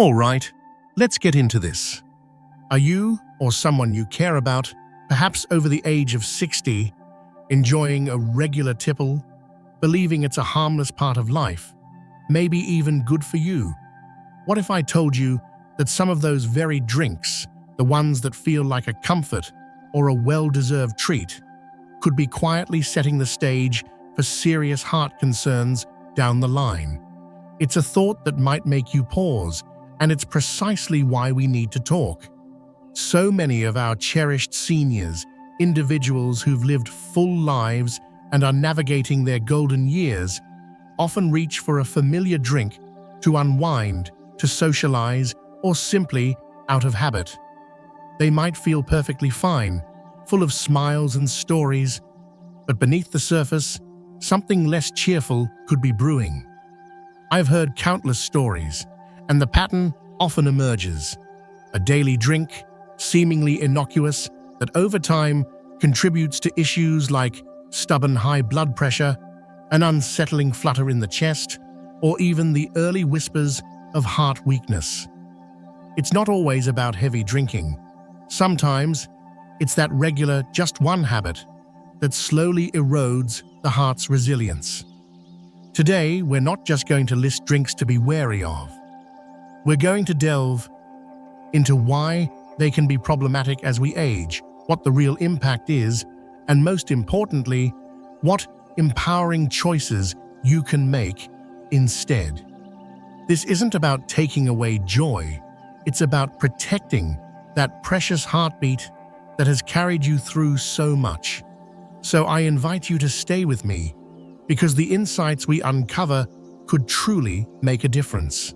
All right, let's get into this. Are you, or someone you care about, perhaps over the age of 60, enjoying a regular tipple, believing it's a harmless part of life, maybe even good for you? What if I told you that some of those very drinks, the ones that feel like a comfort or a well-deserved treat, could be quietly setting the stage for serious heart concerns down the line? It's a thought that might make you pause, and it's precisely why we need to talk. So many of our cherished seniors, individuals who've lived full lives and are navigating their golden years, often reach for a familiar drink to unwind, to socialize, or simply out of habit. They might feel perfectly fine, full of smiles and stories, but beneath the surface, something less cheerful could be brewing. I've heard countless stories, and the pattern often emerges. A daily drink, seemingly innocuous, that over time contributes to issues like stubborn high blood pressure, an unsettling flutter in the chest, or even the early whispers of heart weakness. It's not always about heavy drinking. Sometimes it's that regular just one habit that slowly erodes the heart's resilience. Today, we're not just going to list drinks to be wary of. We're going to delve into why they can be problematic as we age, what the real impact is, and most importantly, what empowering choices you can make instead. This isn't about taking away joy, it's about protecting that precious heartbeat that has carried you through so much. So I invite you to stay with me, because the insights we uncover could truly make a difference.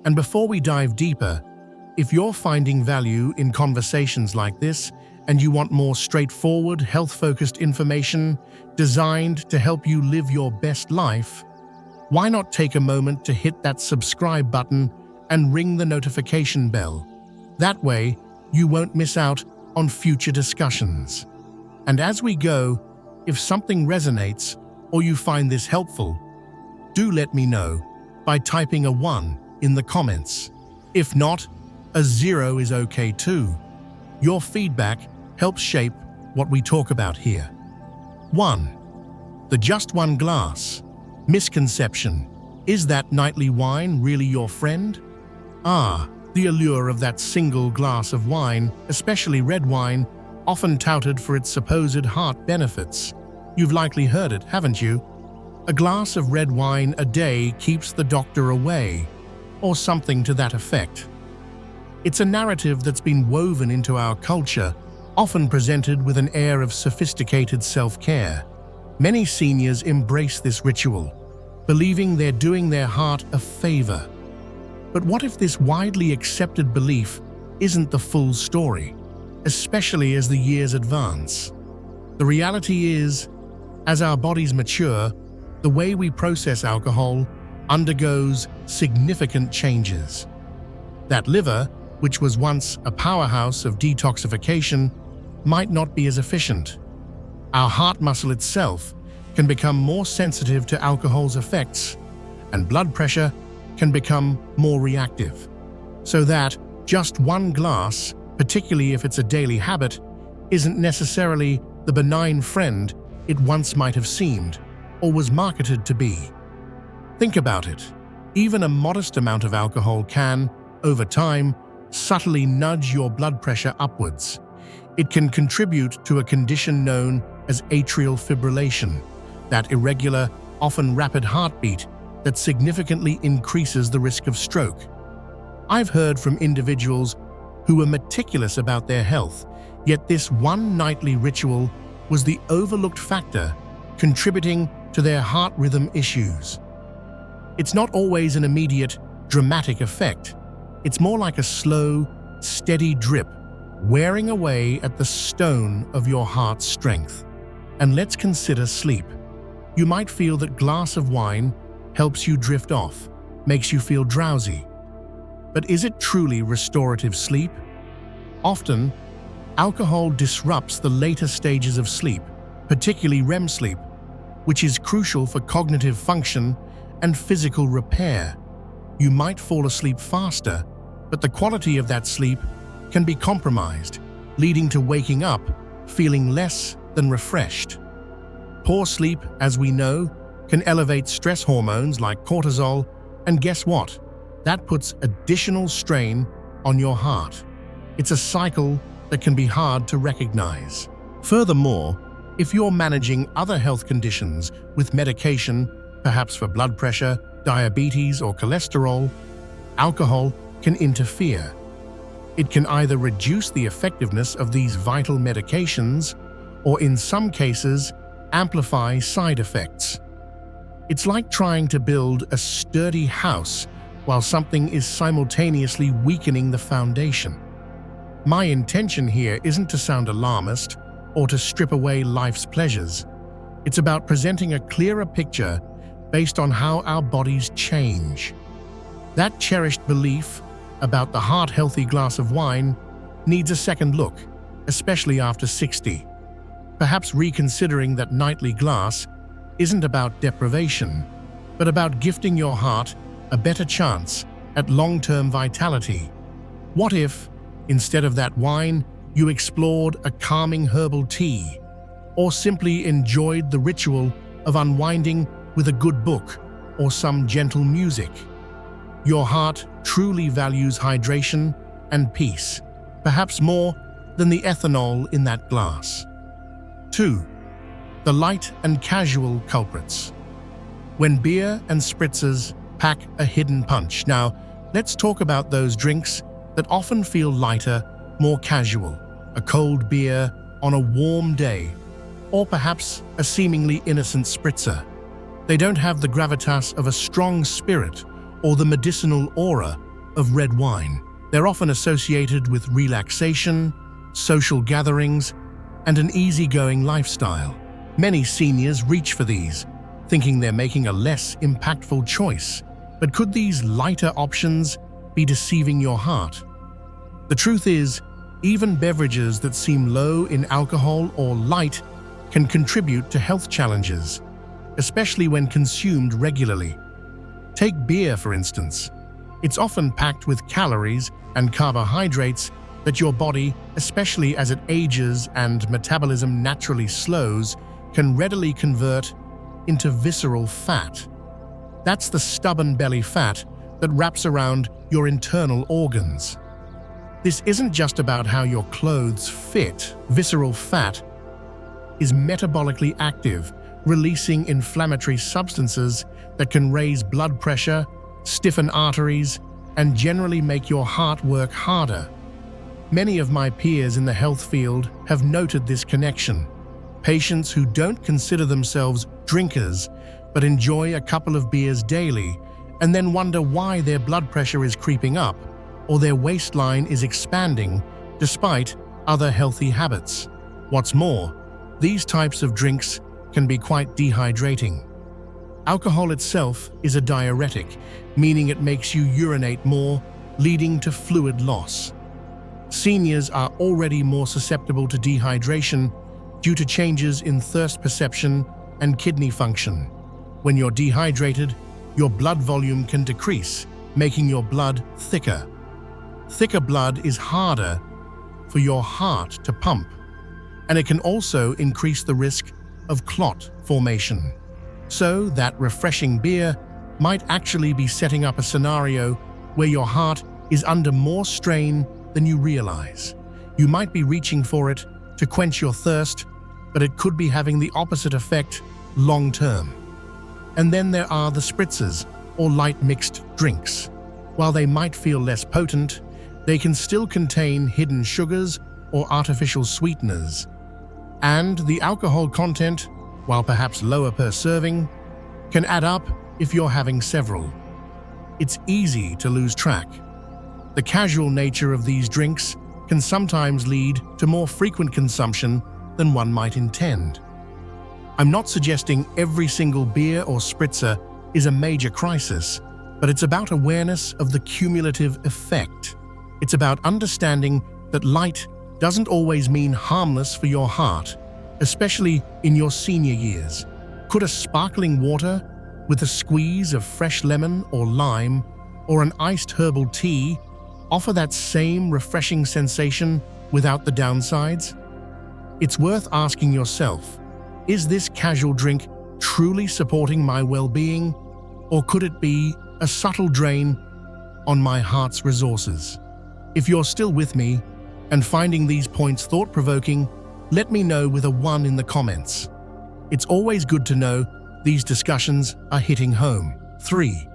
And before we dive deeper, if you're finding value in conversations like this and you want more straightforward, health-focused information designed to help you live your best life, why not take a moment to hit that subscribe button and ring the notification bell? That way, you won't miss out on future discussions. And as we go, if something resonates or you find this helpful, do let me know by typing a 1 in the comments. If not, a 0 is okay too. Your feedback helps shape what we talk about here. 1. The just one glass. Misconception. Is that nightly wine really your friend? The allure of that single glass of wine, especially red wine, often touted for its supposed heart benefits. You've likely heard it, haven't you? A glass of red wine a day keeps the doctor away, or something to that effect. It's a narrative that's been woven into our culture, often presented with an air of sophisticated self-care. Many seniors embrace this ritual, believing they're doing their heart a favor. But what if this widely accepted belief isn't the full story, especially as the years advance? The reality is, as our bodies mature, the way we process alcohol undergoes significant changes. That liver, which was once a powerhouse of detoxification, might not be as efficient. Our heart muscle itself can become more sensitive to alcohol's effects, and blood pressure can become more reactive. So that just one glass, particularly if it's a daily habit, isn't necessarily the benign friend it once might have seemed or was marketed to be. Think about it. Even a modest amount of alcohol can, over time, subtly nudge your blood pressure upwards. It can contribute to a condition known as atrial fibrillation, that irregular, often rapid heartbeat that significantly increases the risk of stroke. I've heard from individuals who were meticulous about their health, yet this one nightly ritual was the overlooked factor contributing to their heart rhythm issues. It's not always an immediate, dramatic effect. It's more like a slow, steady drip, wearing away at the stone of your heart's strength. And let's consider sleep. You might feel that glass of wine helps you drift off, makes you feel drowsy. But is it truly restorative sleep? Often, alcohol disrupts the later stages of sleep, particularly REM sleep, which is crucial for cognitive function and physical repair. You might fall asleep faster, but the quality of that sleep can be compromised, leading to waking up feeling less than refreshed. Poor sleep, as we know, can elevate stress hormones like cortisol, and guess what? That puts additional strain on your heart. It's a cycle that can be hard to recognize. Furthermore, if you're managing other health conditions with medication, perhaps for blood pressure, diabetes, or cholesterol, alcohol can interfere. It can either reduce the effectiveness of these vital medications or, in some cases, amplify side effects. It's like trying to build a sturdy house while something is simultaneously weakening the foundation. My intention here isn't to sound alarmist or to strip away life's pleasures. It's about presenting a clearer picture based on how our bodies change. That cherished belief about the heart-healthy glass of wine needs a second look, especially after 60. Perhaps reconsidering that nightly glass isn't about deprivation, but about gifting your heart a better chance at long-term vitality. What if, instead of that wine, you explored a calming herbal tea, or simply enjoyed the ritual of unwinding with a good book or some gentle music? Your heart truly values hydration and peace, perhaps more than the ethanol in that glass. 2. The light and casual culprits. When beer and spritzers pack a hidden punch. Now, let's talk about those drinks that often feel lighter, more casual. A cold beer on a warm day, or perhaps a seemingly innocent spritzer. They don't have the gravitas of a strong spirit or the medicinal aura of red wine. They're often associated with relaxation, social gatherings, and an easygoing lifestyle. Many seniors reach for these, thinking they're making a less impactful choice. But could these lighter options be deceiving your heart? The truth is, even beverages that seem low in alcohol or light can contribute to health challenges, especially when consumed regularly. Take beer, for instance. It's often packed with calories and carbohydrates that your body, especially as it ages and metabolism naturally slows, can readily convert into visceral fat. That's the stubborn belly fat that wraps around your internal organs. This isn't just about how your clothes fit. Visceral fat is metabolically active, releasing inflammatory substances that can raise blood pressure, stiffen arteries, and generally make your heart work harder. Many of my peers in the health field have noted this connection. Patients who don't consider themselves drinkers but enjoy a couple of beers daily and then wonder why their blood pressure is creeping up or their waistline is expanding despite other healthy habits. What's more, these types of drinks can be quite dehydrating. Alcohol itself is a diuretic, meaning it makes you urinate more, leading to fluid loss. Seniors are already more susceptible to dehydration due to changes in thirst perception and kidney function. When you're dehydrated, your blood volume can decrease, making your blood thicker. Thicker blood is harder for your heart to pump, and it can also increase the risk of clot formation. So that refreshing beer might actually be setting up a scenario where your heart is under more strain than you realize. You might be reaching for it to quench your thirst, but it could be having the opposite effect long term. And then there are the spritzers, or light mixed drinks. While they might feel less potent, they can still contain hidden sugars or artificial sweeteners. And the alcohol content, while perhaps lower per serving, can add up if you're having several. It's easy to lose track. The casual nature of these drinks can sometimes lead to more frequent consumption than one might intend. I'm not suggesting every single beer or spritzer is a major crisis, but it's about awareness of the cumulative effect. It's about understanding that light doesn't always mean harmless for your heart, especially in your senior years. Could a sparkling water with a squeeze of fresh lemon or lime, or an iced herbal tea, offer that same refreshing sensation without the downsides? It's worth asking yourself, is this casual drink truly supporting my well-being, or could it be a subtle drain on my heart's resources? If you're still with me and finding these points thought-provoking, let me know with a 1 in the comments. It's always good to know these discussions are hitting home. 3.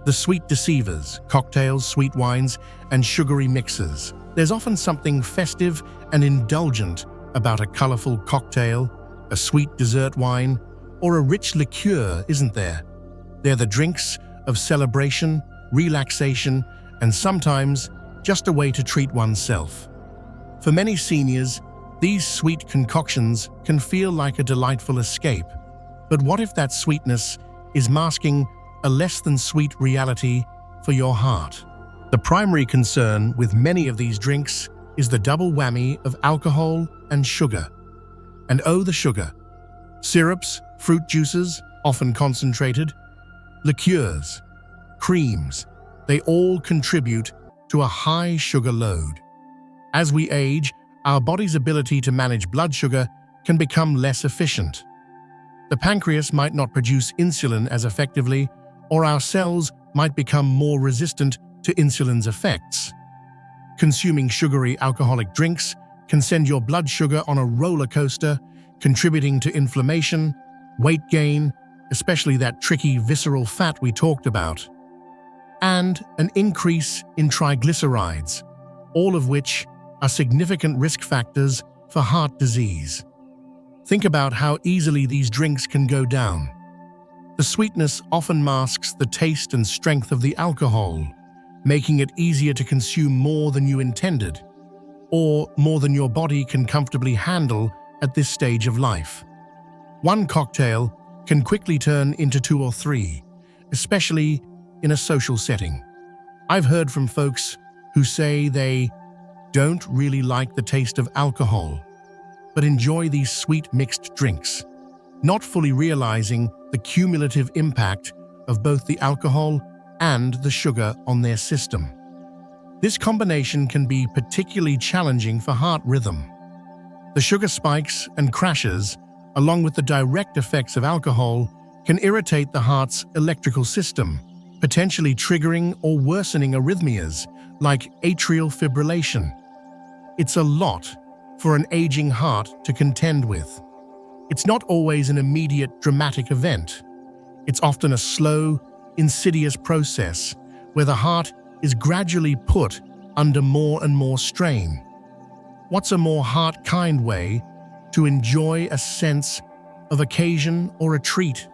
The sweet deceivers, cocktails, sweet wines, and sugary mixes. There's often something festive and indulgent about a colorful cocktail, a sweet dessert wine, or a rich liqueur, isn't there? They're the drinks of celebration, relaxation, and sometimes just a way to treat oneself. For many seniors, these sweet concoctions can feel like a delightful escape. But what if that sweetness is masking a less than sweet reality for your heart? The primary concern with many of these drinks is the double whammy of alcohol and sugar. And oh, the sugar. Syrups, fruit juices, often concentrated, liqueurs, creams, they all contribute to a high sugar load. As we age, our body's ability to manage blood sugar can become less efficient. The pancreas might not produce insulin as effectively, or our cells might become more resistant to insulin's effects. Consuming sugary alcoholic drinks can send your blood sugar on a roller coaster, contributing to inflammation, weight gain, especially that tricky visceral fat we talked about, and an increase in triglycerides, all of which are significant risk factors for heart disease. Think about how easily these drinks can go down. The sweetness often masks the taste and strength of the alcohol, making it easier to consume more than you intended, or more than your body can comfortably handle at this stage of life. One cocktail can quickly turn into 2 or 3, especially in a social setting. I've heard from folks who say they don't really like the taste of alcohol, but enjoy these sweet mixed drinks, not fully realizing the cumulative impact of both the alcohol and the sugar on their system. This combination can be particularly challenging for heart rhythm. The sugar spikes and crashes, along with the direct effects of alcohol, can irritate the heart's electrical system, potentially triggering or worsening arrhythmias like atrial fibrillation. It's a lot for an aging heart to contend with. It's not always an immediate dramatic event. It's often a slow, insidious process where the heart is gradually put under more and more strain. What's a more heart-kind way to enjoy a sense of occasion or a treat?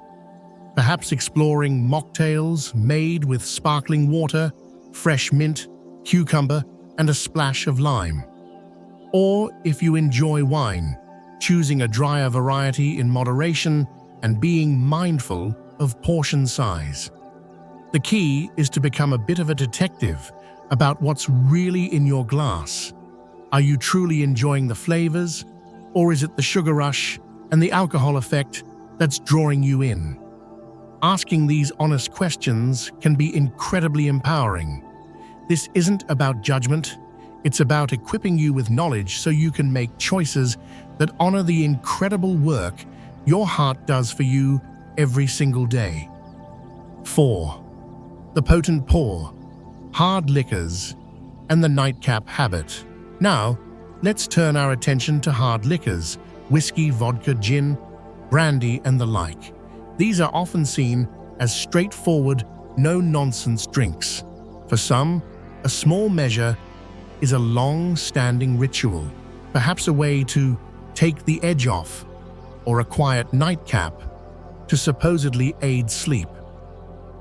Perhaps exploring mocktails made with sparkling water, fresh mint, cucumber, and a splash of lime. Or if you enjoy wine, choosing a drier variety in moderation and being mindful of portion size. The key is to become a bit of a detective about what's really in your glass. Are you truly enjoying the flavors, or is it the sugar rush and the alcohol effect that's drawing you in? Asking these honest questions can be incredibly empowering. This isn't about judgment, it's about equipping you with knowledge so you can make choices that honor the incredible work your heart does for you every single day. 4. The potent pour, hard liquors, and the nightcap habit. Now, let's turn our attention to hard liquors, whiskey, vodka, gin, brandy, and the like. These are often seen as straightforward, no-nonsense drinks. For some, a small measure is a long-standing ritual, perhaps a way to take the edge off, or a quiet nightcap to supposedly aid sleep.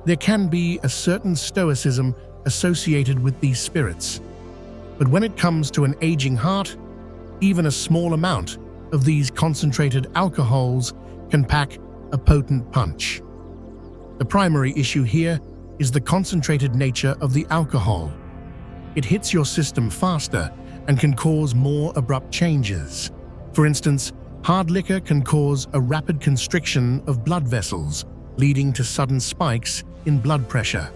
There can be a certain stoicism associated with these spirits, but when it comes to an aging heart, even a small amount of these concentrated alcohols can pack a potent punch. The primary issue here is the concentrated nature of the alcohol. It hits your system faster and can cause more abrupt changes. For instance, hard liquor can cause a rapid constriction of blood vessels, leading to sudden spikes in blood pressure.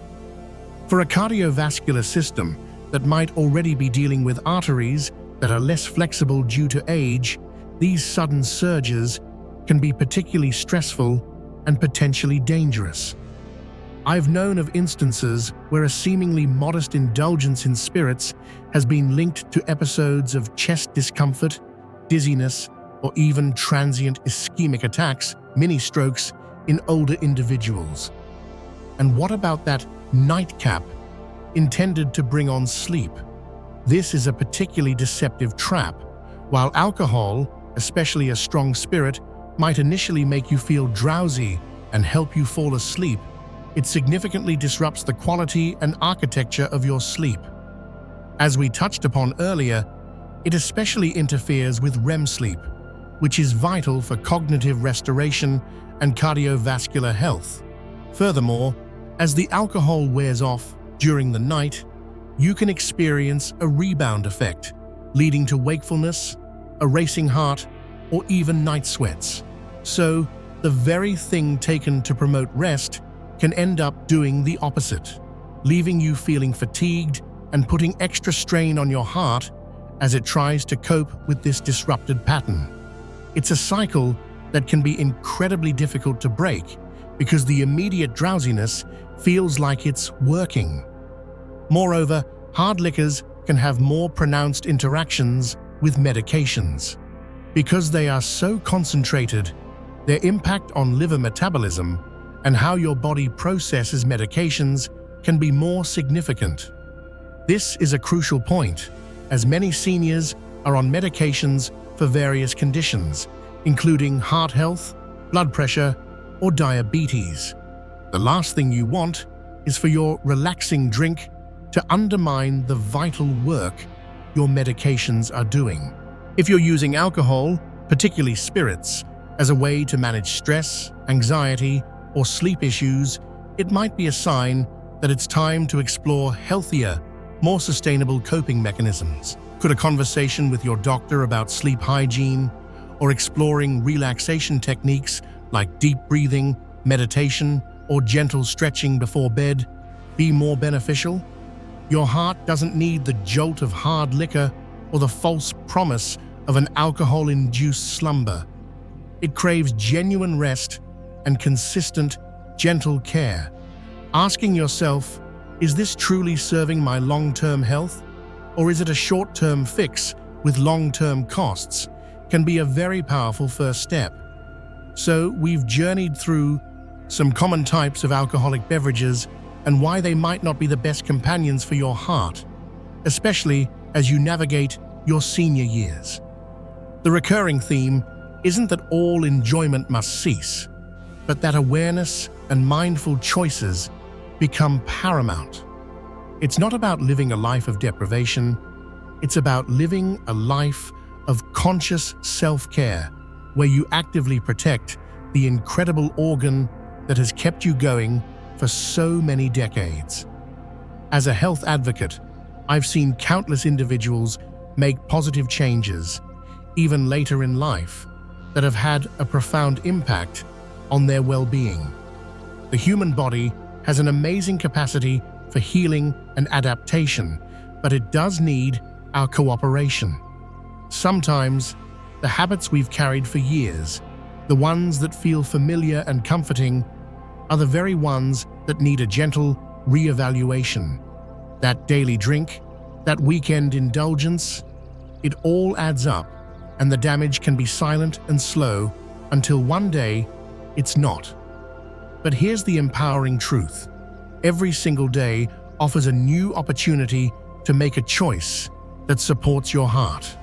For a cardiovascular system that might already be dealing with arteries that are less flexible due to age, these sudden surges can be particularly stressful and potentially dangerous. I've known of instances where a seemingly modest indulgence in spirits has been linked to episodes of chest discomfort, dizziness, or even transient ischemic attacks, mini-strokes, in older individuals. And what about that nightcap intended to bring on sleep? This is a particularly deceptive trap. While alcohol, especially a strong spirit, might initially make you feel drowsy and help you fall asleep, it significantly disrupts the quality and architecture of your sleep. As we touched upon earlier, it especially interferes with REM sleep, which is vital for cognitive restoration and cardiovascular health. Furthermore, as the alcohol wears off during the night, you can experience a rebound effect, leading to wakefulness, a racing heart, or even night sweats. So, the very thing taken to promote rest can end up doing the opposite, leaving you feeling fatigued and putting extra strain on your heart as it tries to cope with this disrupted pattern. It's a cycle that can be incredibly difficult to break because the immediate drowsiness feels like it's working. Moreover, hard liquors can have more pronounced interactions with medications. Because they are so concentrated, their impact on liver metabolism and how your body processes medications can be more significant. This is a crucial point, as many seniors are on medications for various conditions, including heart health, blood pressure, or diabetes. The last thing you want is for your relaxing drink to undermine the vital work your medications are doing. If you're using alcohol, particularly spirits, as a way to manage stress, anxiety, or sleep issues, it might be a sign that it's time to explore healthier, more sustainable coping mechanisms. Could a conversation with your doctor about sleep hygiene or exploring relaxation techniques like deep breathing, meditation, or gentle stretching before bed be more beneficial? Your heart doesn't need the jolt of hard liquor or the false promise of an alcohol-induced slumber. It craves genuine rest and consistent, gentle care. Asking yourself, is this truly serving my long-term health? Or is it a short-term fix with long-term costs? Can be a very powerful first step. So we've journeyed through some common types of alcoholic beverages and why they might not be the best companions for your heart, especially as you navigate your senior years. The recurring theme isn't that all enjoyment must cease, but that awareness and mindful choices become paramount. It's not about living a life of deprivation, it's about living a life of conscious self-care, where you actively protect the incredible organ that has kept you going for so many decades. As a health advocate, I've seen countless individuals make positive changes, even later in life, that have had a profound impact on their well-being. The human body has an amazing capacity for healing and adaptation, but it does need our cooperation. Sometimes, the habits we've carried for years, the ones that feel familiar and comforting, are the very ones that need a gentle re-evaluation. That daily drink, that weekend indulgence, it all adds up, and the damage can be silent and slow until one day it's not. But here's the empowering truth. Every single day offers a new opportunity to make a choice that supports your heart.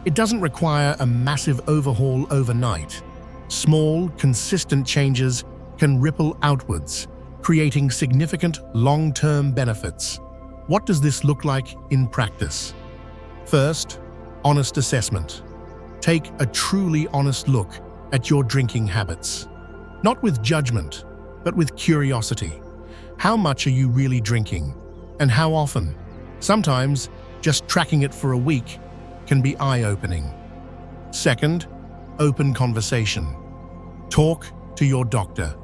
It doesn't require a massive overhaul overnight. Small, consistent changes can ripple outwards, creating significant long-term benefits. What does this look like in practice? First, honest assessment. Take a truly honest look at your drinking habits. Not with judgment, but with curiosity. How much are you really drinking? And how often? Sometimes, just tracking it for a week can be eye-opening. Second, open conversation. Talk to your doctor.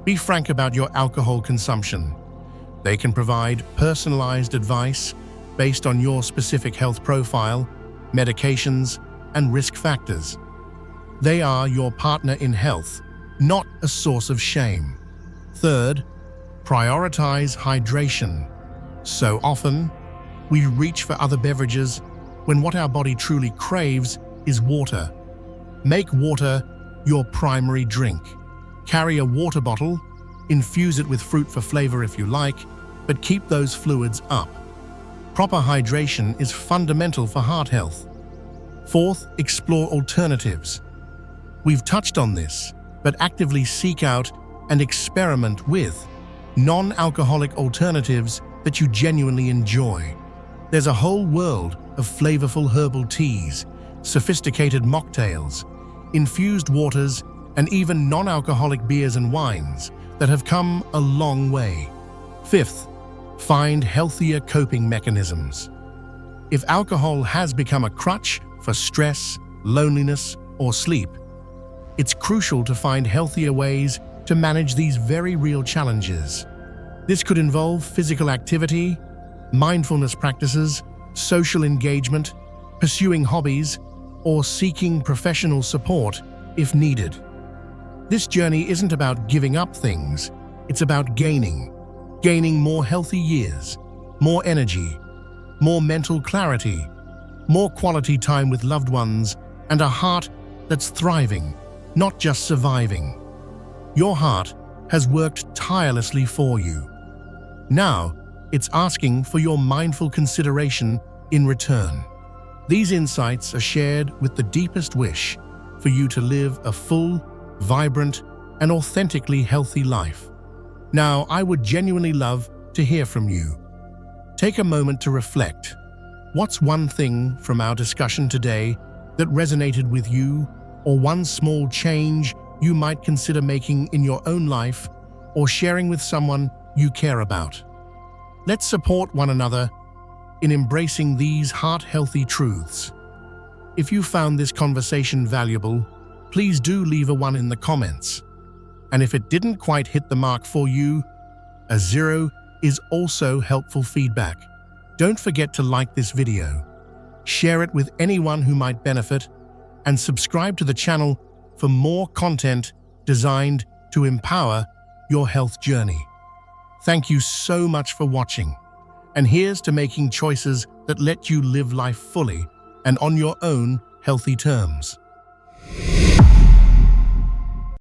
Be frank about your alcohol consumption. They can provide personalized advice based on your specific health profile, medications, and risk factors. They are your partner in health, not a source of shame. Third, prioritize hydration. So often, we reach for other beverages when what our body truly craves is water. Make water your primary drink. Carry a water bottle, infuse it with fruit for flavor if you like, but keep those fluids up. Proper hydration is fundamental for heart health. Fourth, explore alternatives. We've touched on this, but actively seek out and experiment with non-alcoholic alternatives that you genuinely enjoy. There's a whole world of flavorful herbal teas, sophisticated mocktails, infused waters, and even non-alcoholic beers and wines that have come a long way. Fifth, find healthier coping mechanisms. If alcohol has become a crutch for stress, loneliness, or sleep, it's crucial to find healthier ways to manage these very real challenges. This could involve physical activity, mindfulness practices, social engagement, pursuing hobbies, or seeking professional support if needed. This journey isn't about giving up things, it's about gaining more healthy years, more energy, more mental clarity, more quality time with loved ones, and a heart that's thriving, not just surviving. Your heart has worked tirelessly for you. Now, it's asking for your mindful consideration in return. These insights are shared with the deepest wish for you to live a full, vibrant, and authentically healthy life. Now, I would genuinely love to hear from you. Take a moment to reflect. What's one thing from our discussion today that resonated with you, or one small change you might consider making in your own life or sharing with someone you care about? Let's support one another in embracing these heart-healthy truths. If you found this conversation valuable, please do leave a 1 in the comments. And if it didn't quite hit the mark for you, a 0 is also helpful feedback. Don't forget to like this video, share it with anyone who might benefit, and subscribe to the channel for more content designed to empower your health journey. Thank you so much for watching. And here's to making choices that let you live life fully and on your own healthy terms.